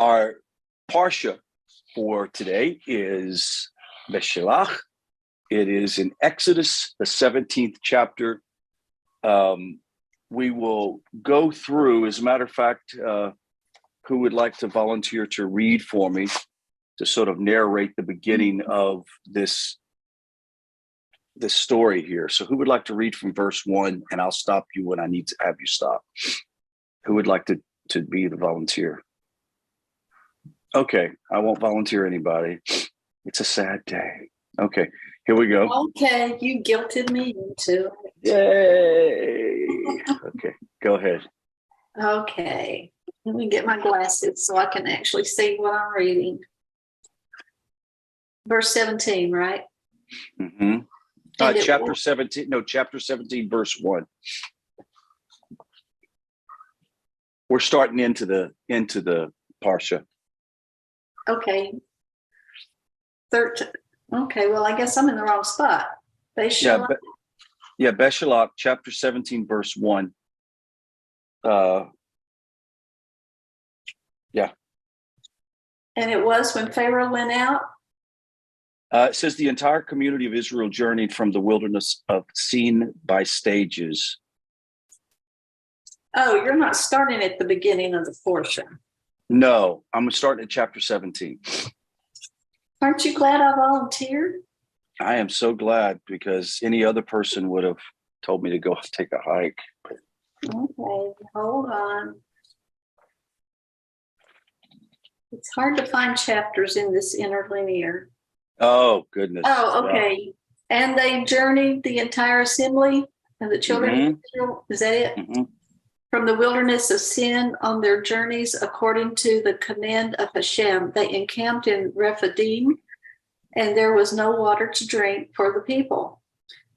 Our parsha for today is Beshelach. It is in Exodus, the 17th chapter. We will go through, as a matter of fact, who would like to volunteer to read for me to sort of narrate the beginning of this story here? So who would like to read from verse 1, and I'll stop you when I need to have you stop. Who would like to be the volunteer? Okay, I won't volunteer anybody. It's a sad day. Okay, here we go. Okay, you guilted me into it. Yay! Okay, go ahead. Okay, let me get my glasses so I can actually see what I'm reading. Verse 17, right? Mm-hmm. Chapter 17, no, chapter 17, verse 1. We're starting into the parsha. Okay. 13. Okay, well, I guess I'm in the wrong spot. Yeah, Beshelach, chapter 17, verse 1. Yeah. And it was when Pharaoh went out? It says the entire community of Israel journeyed from the wilderness of Sin by stages. Oh, you're not starting at the beginning of the portion. No, I'm starting at chapter 17. Aren't you glad I volunteered? I am so glad, because any other person would have told me to go take a hike. Okay, hold on. It's hard to find chapters in this interlinear. Oh, goodness. Oh, okay. Yeah. And they journeyed the entire assembly of the children of Israel. Is that it? Mm-hmm. From the wilderness of Sin on their journeys, according to the command of Hashem, they encamped in Rephidim, and there was no water to drink for the people.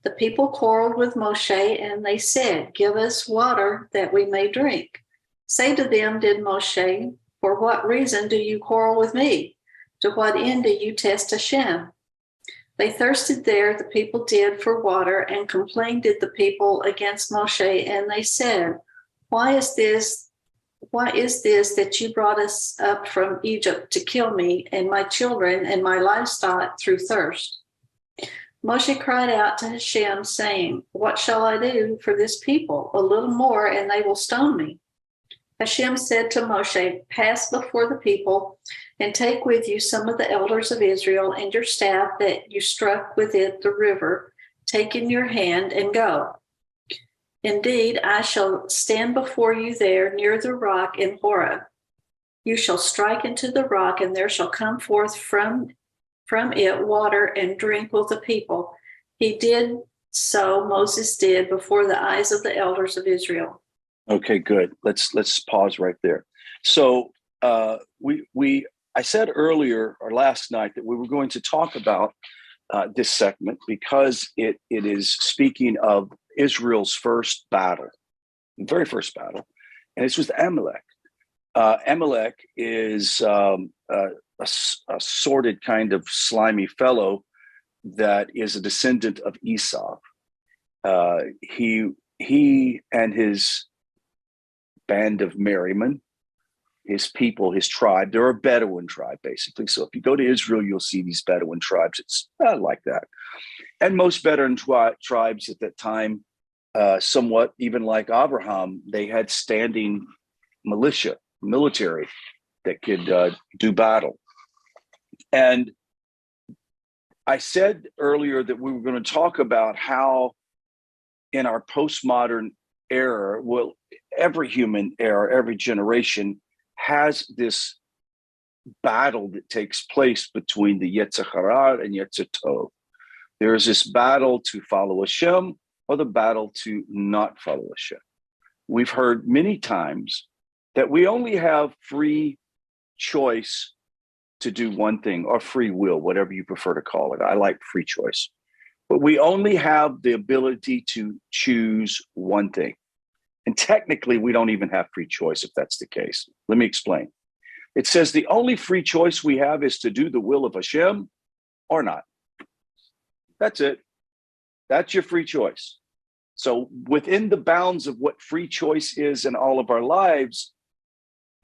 The people quarreled with Moshe, and they said, "Give us water that we may drink." Say to them, did Moshe, "For what reason do you quarrel with me? To what end do you test Hashem?" They thirsted there, the people did, for water, and complained did the people against Moshe, and they said, Why is this that you brought us up from Egypt to kill me and my children and my livestock through thirst? Moshe cried out to Hashem, saying, "What shall I do for this people? A little more, and they will stone me." Hashem said to Moshe, "Pass before the people and take with you some of the elders of Israel and your staff that you struck with it the river. Take in your hand and go. Indeed, I shall stand before you there near the rock in Horeb. You shall strike into the rock, and there shall come forth from it water, and drink will the people." He did so, Moses did, before the eyes of the elders of Israel. Okay, good. Let's pause right there. So I said earlier or last night that we were going to talk about this segment because it is speaking of Israel's first battle, the very first battle, and it's with Amalek. Amalek is a sordid kind of slimy fellow that is a descendant of Esau. He and his band of merrymen, his people, his tribe, they're a Bedouin tribe, basically. So if you go to Israel, you'll see these Bedouin tribes. It's like that. And most Bedouin tribes at that time, somewhat even like Abraham, they had standing military that could do battle. And I said earlier that we were going to talk about how in our postmodern era, well, every human era, every generation has this battle that takes place between the Yetzer Hara and Yetzer Tov. There is this battle to follow Hashem or the battle to not follow Hashem. We've heard many times that we only have free choice to do one thing, or free will, whatever you prefer to call it. I like free choice. But we only have the ability to choose one thing. And technically, we don't even have free choice if that's the case. Let me explain. It says the only free choice we have is to do the will of Hashem or not. That's it. That's your free choice. So within the bounds of what free choice is in all of our lives,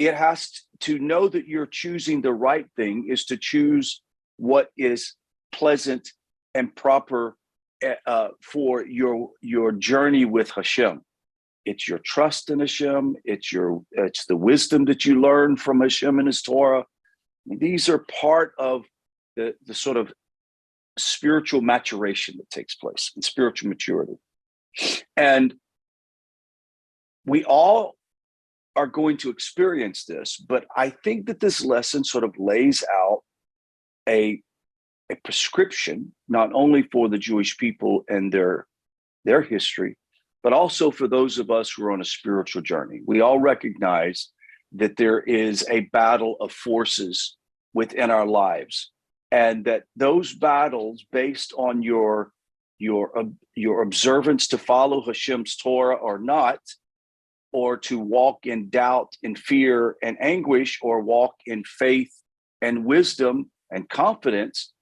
it has to know that you're choosing the right thing is to choose what is pleasant and proper for your journey with Hashem. It's your trust in Hashem. It's the wisdom that you learn from Hashem and His Torah. These are part of the sort of spiritual maturation that takes place and spiritual maturity. And we all are going to experience this, but I think that this lesson sort of lays out a prescription, not only for the Jewish people and their history, but also for those of us who are on a spiritual journey. We all recognize that there is a battle of forces within our lives, and that those battles, based on your observance to follow Hashem's Torah or not, or to walk in doubt and fear and anguish, or walk in faith and wisdom and confidence,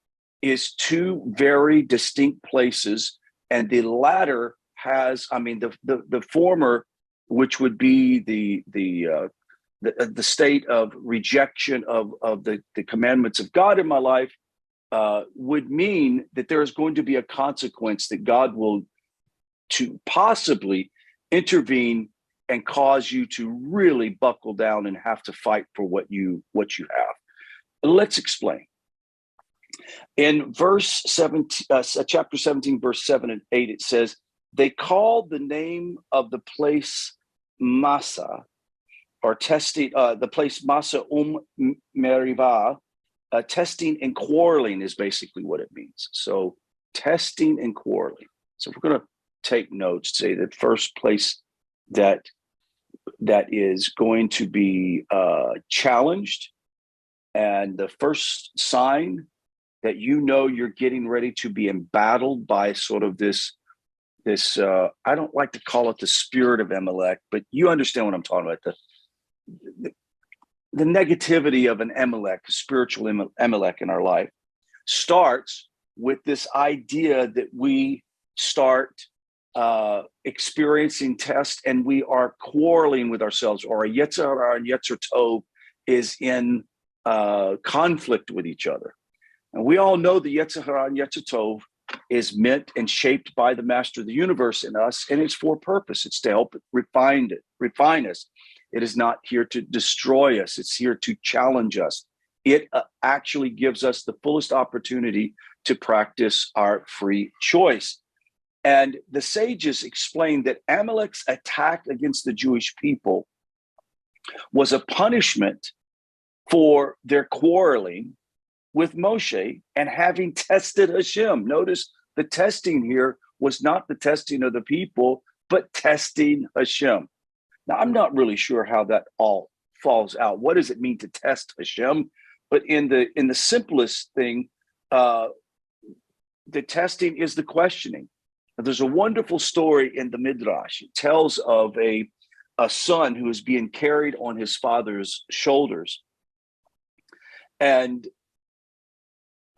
is two very distinct places. And the latter has, the former, which would be the state of rejection of the commandments of God in my life, would mean that there is going to be a consequence, that God will to possibly intervene and cause you to really buckle down and have to fight for what you have. Let's explain. In verse 17, chapter 17, verse 7 and 8, it says, they called the name of the place Massa, or testing, the place Massa Merivah. Testing and quarreling is basically what it means. So testing and quarreling. So if we're going to take notes, say the first place that is going to be challenged, and the first sign that you're getting ready to be embattled by sort of this I don't like to call it the spirit of Amalek, but you understand what I'm talking about, the negativity of an Amalek, a spiritual Amalek in our life, starts with this idea that we start experiencing tests, and we are quarreling with ourselves, or a Yetzer Hara and Yetzer Tov is in conflict with each other. And we all know the Yetzer Hara and Yetzer Tov is meant and shaped by the Master of the universe in us, and it's for purpose. It's to help refine us. It is not here to destroy us. It's here to challenge us. It actually gives us the fullest opportunity to practice our free choice. And the sages explained that Amalek's attack against the Jewish people was a punishment for their quarreling with Moshe and having tested Hashem. Notice the testing here was not the testing of the people, but testing Hashem. Now, I'm not really sure how that all falls out. What does it mean to test Hashem? But in the simplest thing, the testing is the questioning. Now, there's a wonderful story in the Midrash. It tells of a son who is being carried on his father's shoulders, and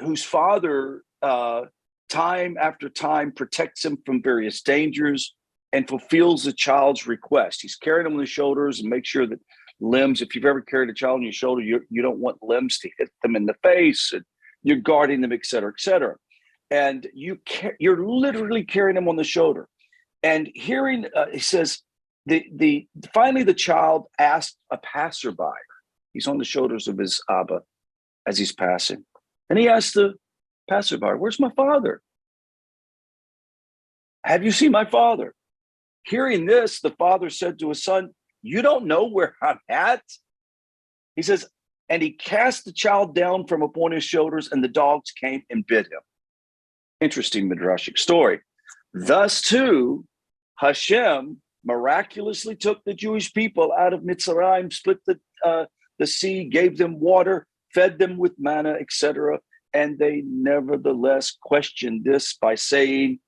whose father, time after time, protects him from various dangers and fulfills the child's request. He's carrying him on his shoulders and makes sure that limbs, if you've ever carried a child on your shoulder, you don't want limbs to hit them in the face, and you're guarding them, et cetera, et cetera. And you're literally carrying them on the shoulder. And hearing, he says, finally the child asked a passerby. He's on the shoulders of his Abba as he's passing. And he asked the passerby, "Where's my father? Have you seen my father?" Hearing this, the father said to his son, "You don't know where I'm at?" He says, and he cast the child down from upon his shoulders, and the dogs came and bit him. Interesting midrashic story. Thus, too, Hashem miraculously took the Jewish people out of Mitzrayim, split the sea, gave them water, fed them with manna, etc. And they nevertheless questioned this by saying,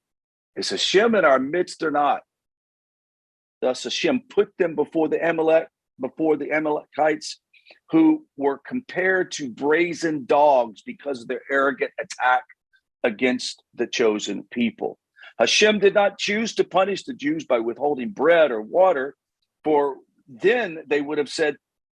"Is Hashem in our midst or not?" Thus Hashem put them before the Amalekites, who were compared to brazen dogs because of their arrogant attack against the chosen people. Hashem did not choose to punish the Jews by withholding bread or water, for then they would have said,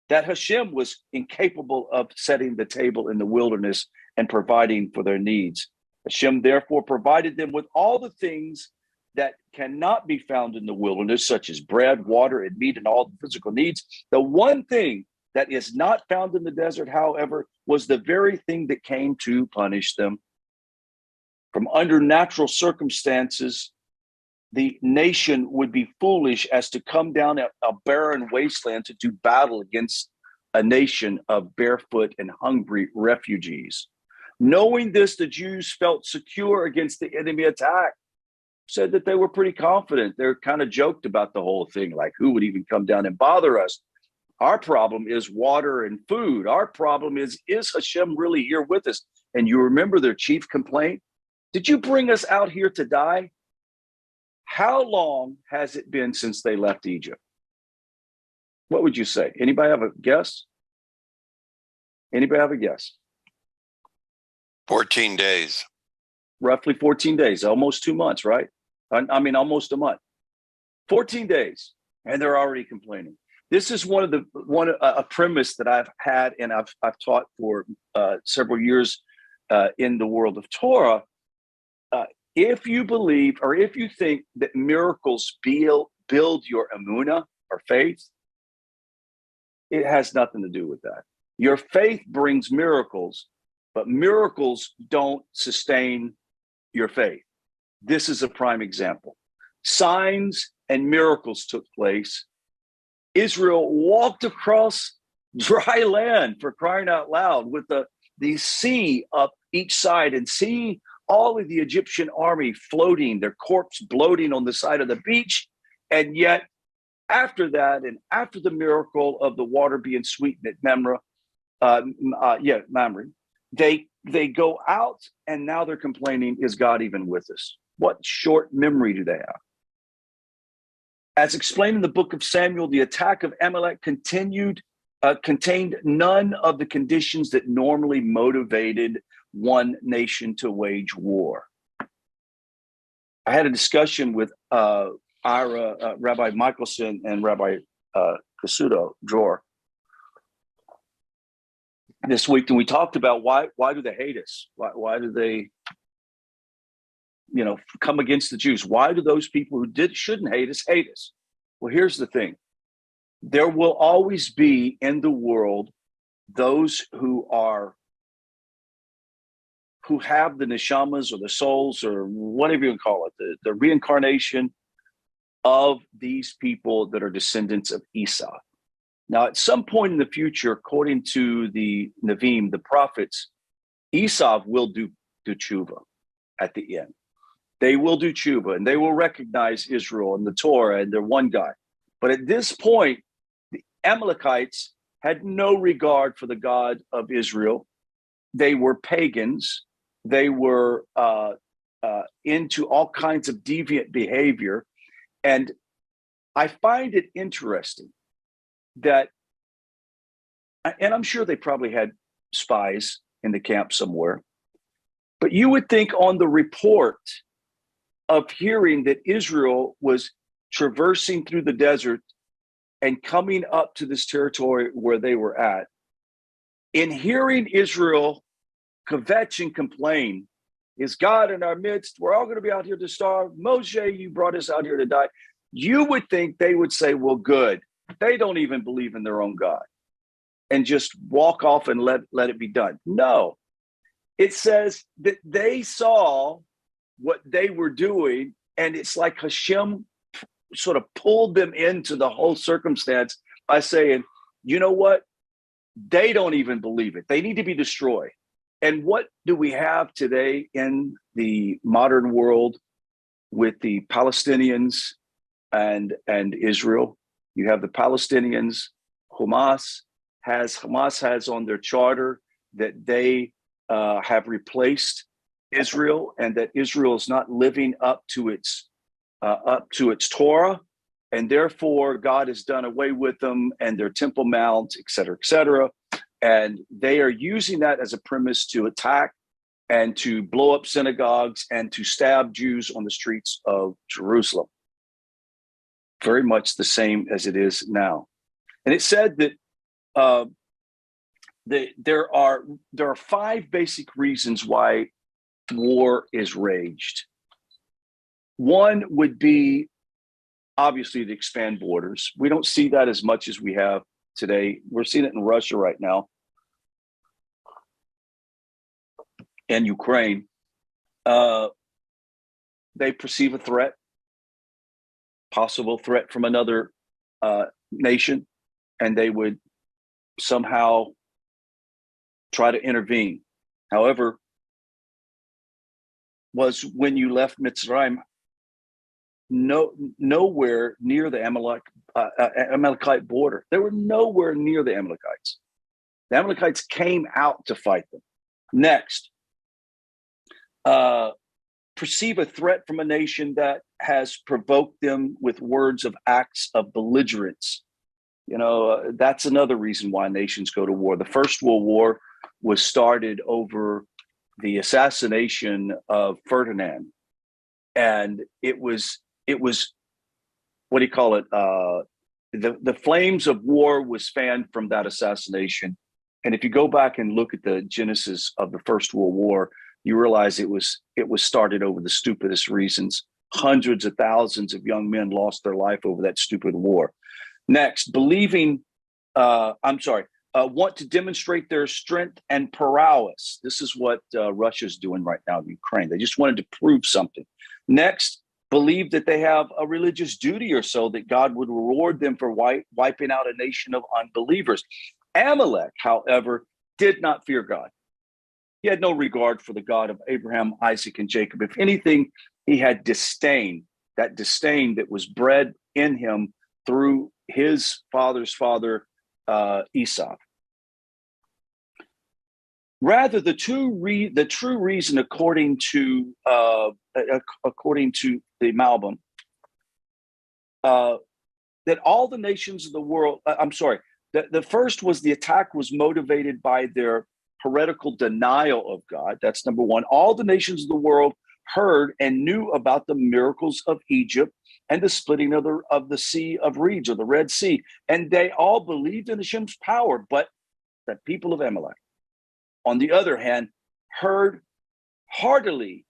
that Hashem was incapable of setting the table in the wilderness and providing for their needs. Hashem therefore provided them with all the things that cannot be found in the wilderness, such as bread, water, and meat, and all the physical needs. The one thing that is not found in the desert, however, was the very thing that came to punish them. From under natural circumstances, the nation would be foolish as to come down a barren wasteland to do battle against a nation of barefoot and hungry refugees. Knowing this, the Jews felt secure against the enemy attack, said that they were pretty confident. They're kind of joked about the whole thing, like who would even come down and bother us? Our problem is water and food. Our problem is Hashem really here with us? And you remember their chief complaint? Did you bring us out here to die? How long has it been since they left Egypt? What would you say? Anybody have a guess? Anybody have a guess? 14 days. Roughly 14 days, almost 2 months, right? I mean, almost a month. 14 days, and they're already complaining. This is a premise that I've had and I've taught for several years in the world of Torah. If you believe or if you think that miracles build your emunah or faith, it has nothing to do with that. Your faith brings miracles, but miracles don't sustain your faith. This is a prime example. Signs and miracles took place. Israel walked across dry land, for crying out loud, with the sea up each side, and see all of the Egyptian army floating, their corpse bloating on the side of the beach. And yet, after that, and after the miracle of the water being sweetened at Mamre, they go out, and now they're complaining, is God even with us? What short memory do they have? As explained in the book of Samuel, the attack of Amalek contained none of the conditions that normally motivated one nation to wage war. I had a discussion with Rabbi Michelson and Rabbi Kasuto Dror this week, and we talked about why do they hate us? Why do they, come against the Jews? Why do those people who shouldn't hate us hate us? Well, here's the thing: there will always be in the world those who have the neshamas or the souls or whatever you call it, the reincarnation of these people that are descendants of Esau. Now, at some point in the future, according to the Nevi'im, the prophets, Esau will do tshuva at the end. They will do tshuva, and they will recognize Israel and the Torah and their one God. But at this point, the Amalekites had no regard for the God of Israel. They were pagans. They were into all kinds of deviant behavior. And I find it interesting that, and I'm sure they probably had spies in the camp somewhere, but you would think on the report of hearing that Israel was traversing through the desert and coming up to this territory where they were at, in hearing Israel kvetch and complain, is God in our midst? We're all going to be out here to starve. Moshe, you brought us out here to die. You would think they would say, well, good. They don't even believe in their own God, and just walk off and let it be done. No, it says that they saw what they were doing, and it's like Hashem sort of pulled them into the whole circumstance by saying, you know what? They don't even believe it. They need to be destroyed. And what do we have today in the modern world with the Palestinians and Israel? You have the Palestinians. Hamas has on their charter that they have replaced Israel, and that Israel is not living up to its Torah, and therefore God has done away with them and their Temple Mount, et cetera, et cetera. And they are using that as a premise to attack and to blow up synagogues and to stab Jews on the streets of Jerusalem. Very much the same as it is now. And it said that uh, there are 5 basic reasons why war is raged. One would be obviously to expand borders. We don't see that as much as we have today. We're seeing it in Russia right now and Ukraine. They perceive a threat, possible threat from another nation, and they would somehow try to intervene. However, was when you left Mitzrayim, nowhere near the Amalekite border. They were nowhere near the Amalekites. The Amalekites came out to fight them. Next, perceive a threat from a nation that has provoked them with words of acts of belligerence. That's another reason why nations go to war. The First World War was started over the assassination of Ferdinand, and it was what do you call it? The flames of war was fanned from that assassination. And if you go back and look at the genesis of the First World War, you realize it was started over the stupidest reasons. Hundreds of thousands of young men lost their life over that stupid war. Next, want to demonstrate their strength and prowess. This is what Russia's doing right now in Ukraine. They just wanted to prove something. Next, believe that they have a religious duty or so, that God would reward them for wiping out a nation of unbelievers. Amalek, however, did not fear God. He had no regard for the God of Abraham, Isaac, and Jacob. If anything, he had disdain, that disdain that was bred in him through his father's father, Esau. Rather, the true reason, according to the Malbim, that all the nations of the world, the first was the attack was motivated by their heretical denial of God. That's number one. All the nations of the world heard and knew about the miracles of Egypt and the splitting of the Sea of Reeds, or the Red Sea, and they all believed in Hashem's power. But the people of Amalek, on the other hand, heard heartily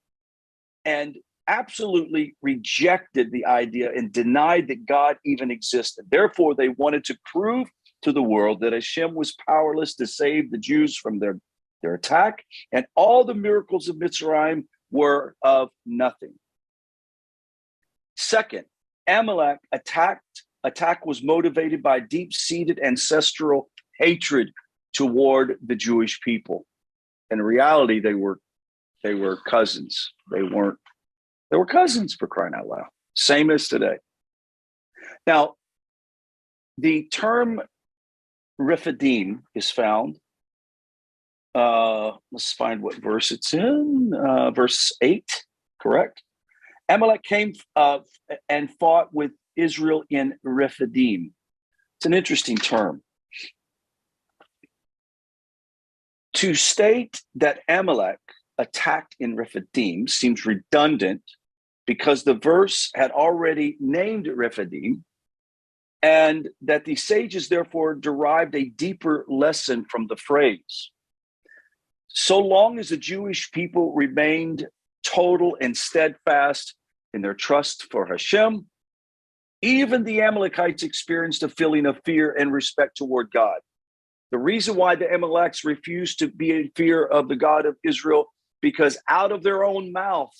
and absolutely rejected the idea and denied that God even existed. Therefore, they wanted to prove to the world that Hashem was powerless to save the Jews from their attack, and all the miracles of Mitzrayim were of nothing. Second, Amalek attack was motivated by deep-seated ancestral hatred toward the Jewish people. In reality, they were cousins. They were cousins, for crying out loud. Same as today. Now, the term Rephidim is found. Let's find what verse it's in. Verse 8, correct? Amalek came and fought with Israel in Rephidim. It's an interesting term. To state that Amalek attacked in Rephidim seems redundant, because the verse had already named Rephidim, and that the sages therefore derived a deeper lesson from the phrase. So long as the Jewish people remained total and steadfast in their trust for Hashem, even the Amalekites experienced a feeling of fear and respect toward God. The reason why the Amalekites refused to be in fear of the God of Israel, because out of their own mouth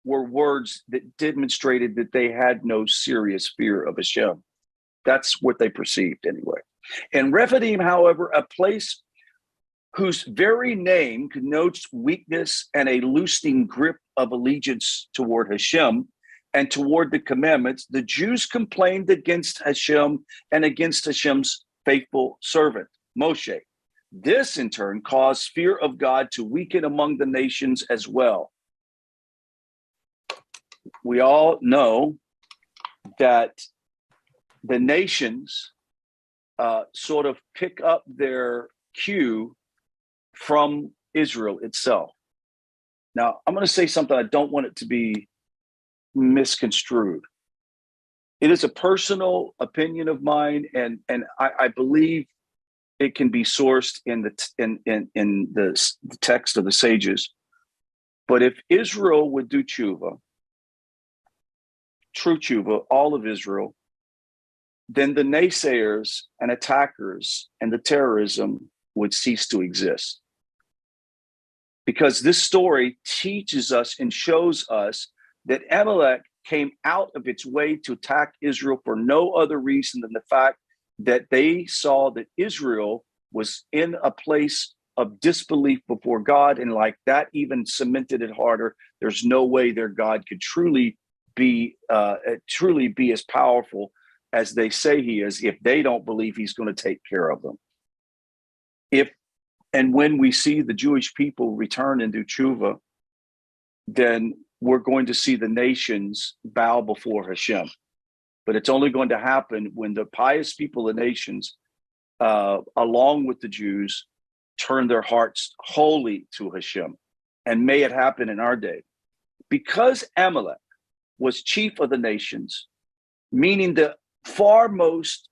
were words that demonstrated that they had no serious fear of Hashem. That's what they perceived anyway. In Rephidim, however, a place whose very name connotes weakness and a loosening grip of allegiance toward Hashem and toward the commandments, the Jews complained against Hashem and against Hashem's faithful servant, Moshe. This, in turn, caused fear of God to weaken among the nations as well. We all know that the nations sort of pick up their cue from Israel itself. Now, I'm going to say something I don't want it to be misconstrued. It is a personal opinion of mine, and I believe it can be sourced in the text of the sages. But if Israel would do tshuva, true tshuva, all of Israel, then the naysayers and attackers and the terrorism would cease to exist. Because this story teaches us and shows us that Amalek came out of its way to attack Israel for no other reason than the fact that they saw that Israel was in a place of disbelief before God. And like that even cemented it harder. There's no way their God could truly be as powerful as they say he is if they don't believe he's going to take care of them. And when we see the Jewish people return and do tshuva, then we're going to see the nations bow before Hashem. But it's only going to happen when the pious people of the nations, along with the Jews, turn their hearts wholly to Hashem. And may it happen in our day. Because Amalek was chief of the nations, meaning the foremost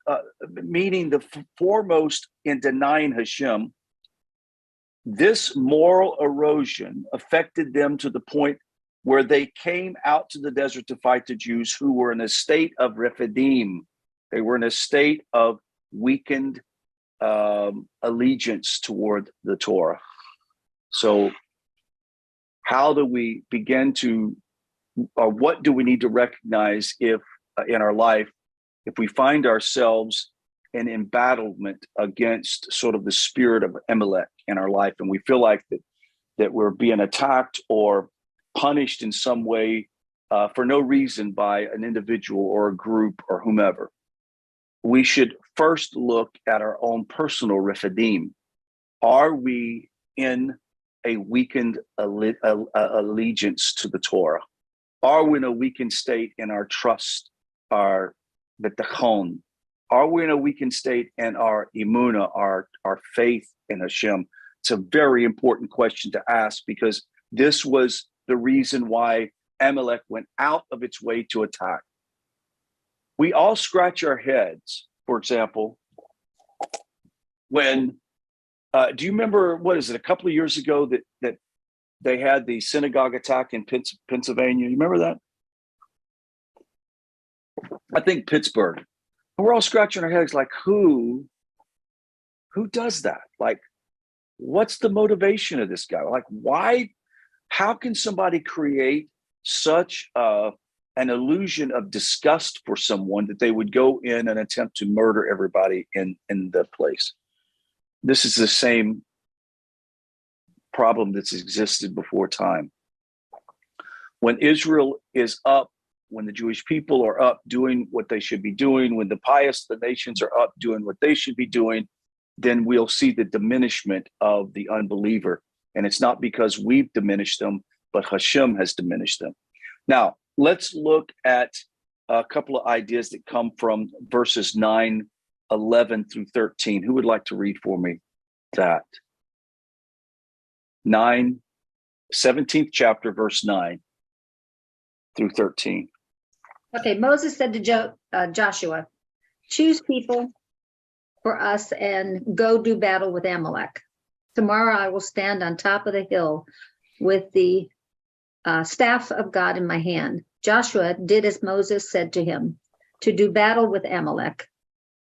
in denying Hashem, this moral erosion affected them to the point where they came out to the desert to fight the Jews, who were in a state of Rephidim. They were in a state of weakened allegiance toward the Torah. So how do we begin to, or what do we need to recognize if in our life, if we find ourselves in embattlement against sort of the spirit of Amalek in our life, and we feel like that we're being attacked or punished in some way for no reason by an individual or a group or whomever, we should first look at our own personal Rephidim. Are we in a weakened allegiance to the Torah? Are we in a weakened state in our trust, our betachon? Are we in a weakened state in our emunah, our faith in Hashem? It's a very important question to ask, because this was the reason why Amalek went out of its way to attack. We all scratch our heads, for example, when, do you remember, what is it, a couple of years ago that they had the synagogue attack in Pennsylvania? You remember that? I think Pittsburgh. And we're all scratching our heads like, who does that? Like, what's the motivation of this guy? Like, why? How can somebody create such an illusion of disgust for someone that they would go in and attempt to murder everybody in the place? This is the same problem that's existed before time. When Israel is up, when the Jewish people are up doing what they should be doing, when the pious of the nations are up doing what they should be doing, then we'll see the diminishment of the unbeliever. And it's not because we've diminished them, but Hashem has diminished them. Now, let's look at a couple of ideas that come from verses 9, 11 through 13. Who would like to read for me that? 17th chapter, verse 9 through 13. Okay, Moses said to Joshua, choose people for us and go do battle with Amalek. Tomorrow I will stand on top of the hill with the staff of God in my hand. Joshua did as Moses said to him, to do battle with Amalek.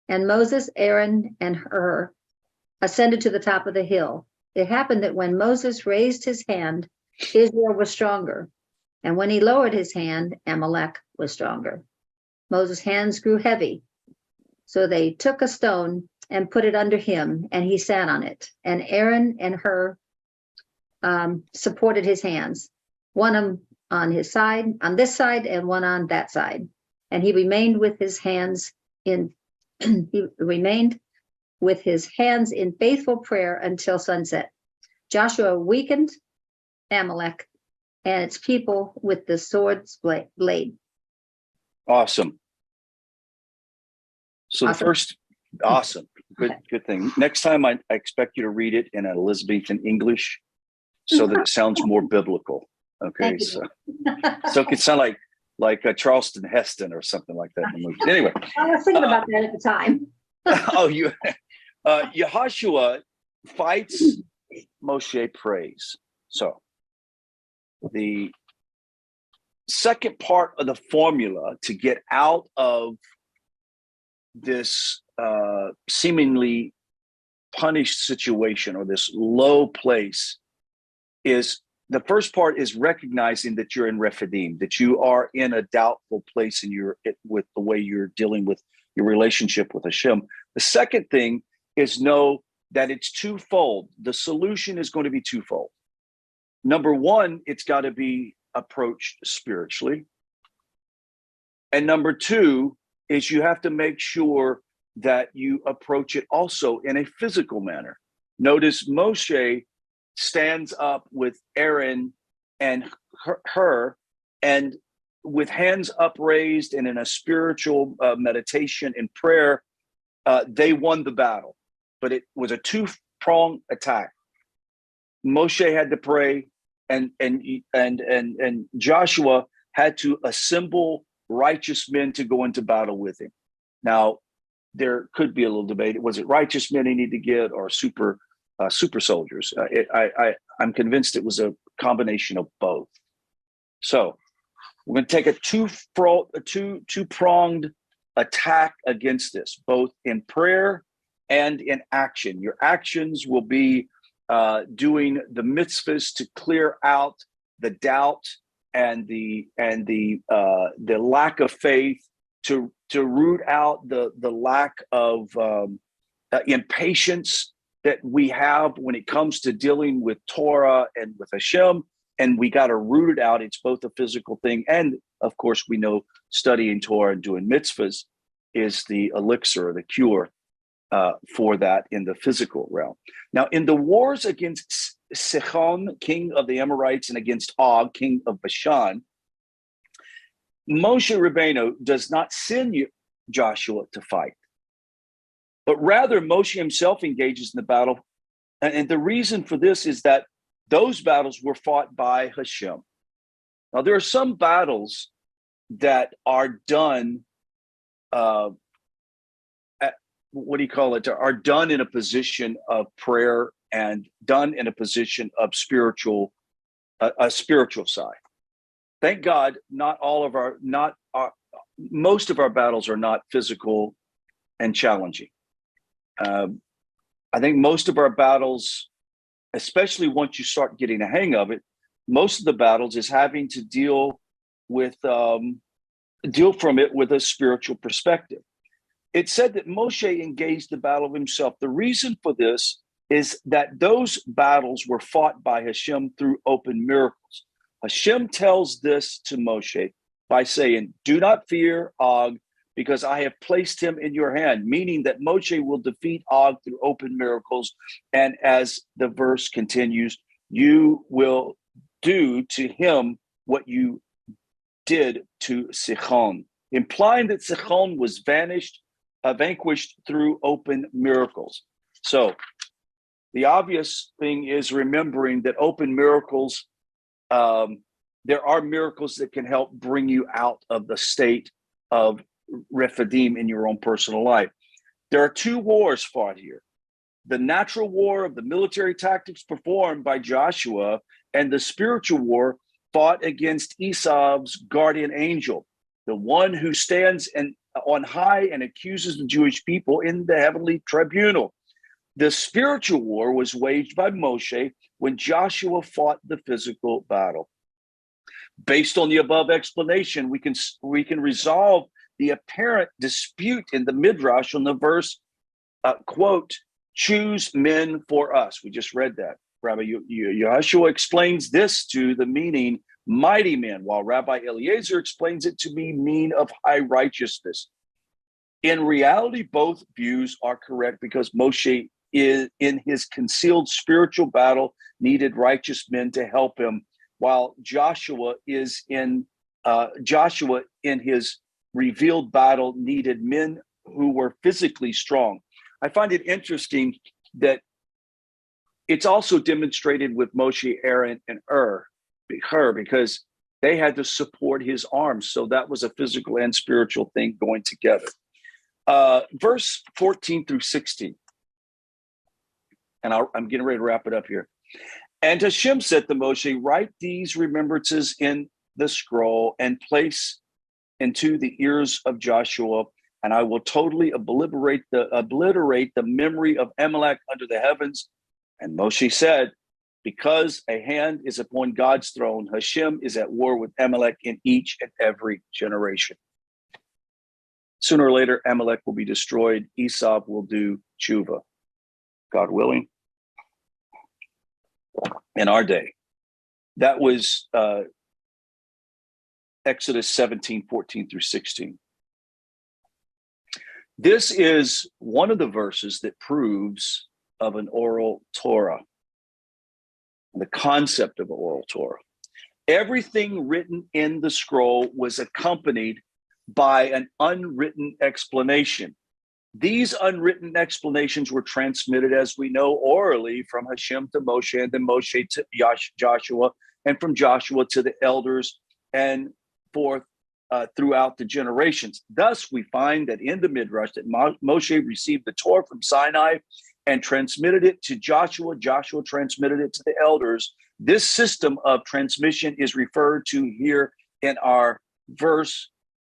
And Moses, Aaron, and Hur ascended to the top of the hill. It happened that when Moses raised his hand, Israel was stronger. And when he lowered his hand, Amalek was stronger. Moses' hands grew heavy. So they took a stone and put it under him, and he sat on it. And Aaron and Hur supported his hands, one on his side, on this side, and one on that side. And he remained with his hands in faithful prayer until sunset. Joshua weakened Amalek and its people with the sword's blade. Awesome. So Awesome. the first, awesome, good thing. Next time I expect you to read it in an Elizabethan English so that it sounds more biblical. Okay, Thank you. so it could sound like Charleston Heston or something like that in the movie. Anyway, I was thinking about that at the time. oh, you. Yehoshua fights, Moshe prays. So the second part of the formula to get out of this seemingly punished situation or this low place is the first part is recognizing that you're in Rephidim, that you are in a doubtful place with the way you're dealing with your relationship with Hashem. The second thing is know that it's twofold. The solution is going to be twofold. Number one, it's got to be approached spiritually. And number two is you have to make sure that you approach it also in a physical manner. Notice Moshe stands up with Aaron and her, and with hands upraised and in a spiritual meditation and prayer, they won the battle. But it was a two-pronged attack. Moshe had to pray, and Joshua had to assemble righteous men to go into battle with him. Now, there could be a little debate. Was it righteous men he needed to get or super soldiers? I'm convinced it was a combination of both. So we're going to take a two-pronged attack against this, both in prayer and in action. Your actions will be doing the mitzvahs to clear out the doubt and the lack of faith, to root out the lack of impatience that we have when it comes to dealing with Torah and with Hashem, and we got to root it out. It's both a physical thing, and of course we know studying Torah and doing mitzvahs is the elixir, the cure for that in the physical realm. Now, in the wars against Sihon, king of the Amorites, and against Og, king of Bashan, Moshe Rabbeinu does not send Joshua to fight, but rather Moshe himself engages in the battle. And the reason for this is that those battles were fought by Hashem. Now, there are some battles that are done, are done in a position of prayer and done in a position of a spiritual side. Thank God, most of our battles are not physical and challenging. I think most of our battles, especially once you start getting a hang of it, most of the battles is having to deal from it with a spiritual perspective. It said that Moshe engaged the battle himself. The reason for this is that those battles were fought by Hashem through open miracles. Hashem tells this to Moshe by saying, "Do not fear Og, because I have placed him in your hand," meaning that Moshe will defeat Og through open miracles. And as the verse continues, you will do to him what you did to Sihon, implying that Sihon was vanquished through open miracles. So the obvious thing is remembering that open miracles, there are miracles that can help bring you out of the state of Rephidim in your own personal life. There are two wars fought here: the natural war of the military tactics performed by Joshua, and the spiritual war fought against Esau's guardian angel, the one who stands on high and accuses the Jewish people in the heavenly tribunal. The spiritual war was waged by Moshe when Joshua fought the physical battle. Based on the above explanation, we can resolve the apparent dispute in the Midrash on the verse, quote, "choose men for us." We just read that. Rabbi Yehoshua explains this to the meaning mighty men, while Rabbi Eliezer explains it to mean of high righteousness. In reality, both views are correct, because Moshe is in his concealed spiritual battle needed righteous men to help him, while Joshua in his revealed battle needed men who were physically strong. I find it interesting that it's also demonstrated with Moshe, Aaron, and Hur, because they had to support his arms. So that was a physical and spiritual thing going together. Verse 14 through 16. and I'm getting ready to wrap it up here. And Hashem said to Moshe, write these remembrances in the scroll and place into the ears of Joshua, and I will totally obliterate the memory of Amalek under the heavens. And Moshe said, because a hand is upon God's throne, Hashem is at war with Amalek in each and every generation. Sooner or later, Amalek will be destroyed. Esau will do tshuva, God willing, in our day. That was Exodus 17:14-16. This is one of the verses that proves of an oral Torah, the concept of oral Torah. Everything written in the scroll was accompanied by an unwritten explanation. These unwritten explanations were transmitted, as we know, orally from Hashem to Moshe, and then Moshe to Joshua, and from Joshua to the elders, and forth throughout the generations. Thus, we find that in the Midrash that Moshe received the Torah from Sinai and transmitted it to Joshua. Joshua transmitted it to the elders. This system of transmission is referred to here in our verse.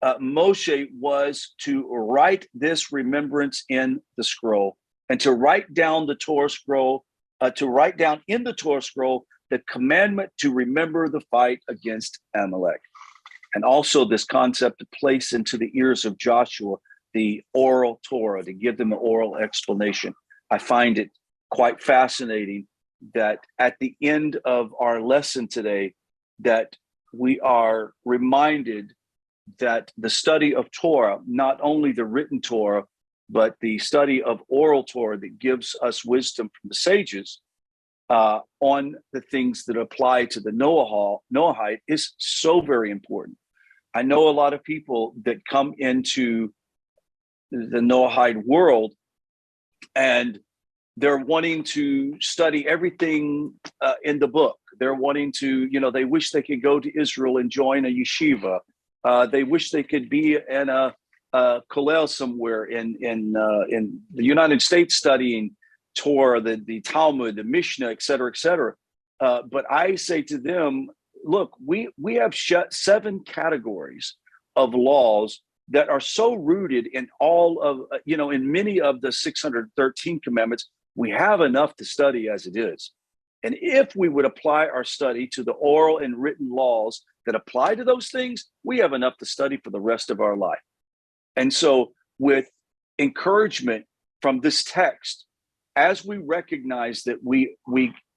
Moshe was to write this remembrance in the scroll, and to write down the Torah scroll, to write down in the Torah scroll the commandment to remember the fight against Amalek. And also this concept to place into the ears of Joshua the oral Torah, to give them an oral explanation. I find it quite fascinating that at the end of our lesson today, that we are reminded that the study of Torah, not only the written Torah, but the study of oral Torah that gives us wisdom from the sages on the things that apply to the Noahide is so very important. I know a lot of people that come into the Noahide world and they're wanting to study everything in the book. They're wanting to, they wish they could go to Israel and join a yeshiva. They wish they could be in a kollel somewhere in the United States studying Torah, the Talmud, the Mishnah, et cetera, et cetera. But I say to them, look, we have 7 categories of laws that are so rooted in all of, in many of the 613 commandments. We have enough to study as it is. And if we would apply our study to the oral and written laws that apply to those things, we have enough to study for the rest of our life. And so with encouragement from this text, as we recognize that we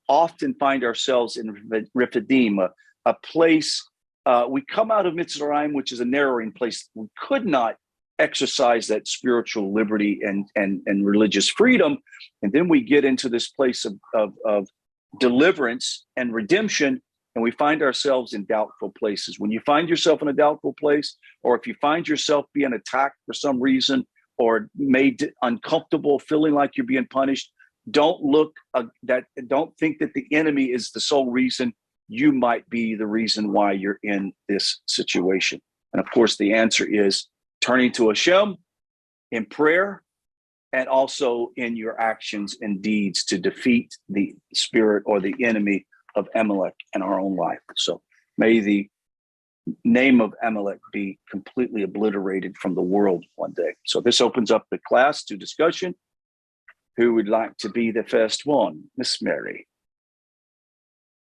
often find ourselves in Rephidim, a place, we come out of Mitzrayim, which is a narrowing place. We could not exercise that spiritual liberty and religious freedom. And then we get into this place of deliverance and redemption, and we find ourselves in doubtful places. When you find yourself in a doubtful place, or if you find yourself being attacked for some reason, or made uncomfortable, feeling like you're being punished, don't think that the enemy is the sole reason. You might be the reason why you're in this situation. And of course, the answer is turning to Hashem in prayer, and also in your actions and deeds to defeat the spirit or the enemy of Amalek in our own life. So may the name of Amalek be completely obliterated from the world one day. So this opens up the class to discussion. Who would like to be the first one? Miss Mary.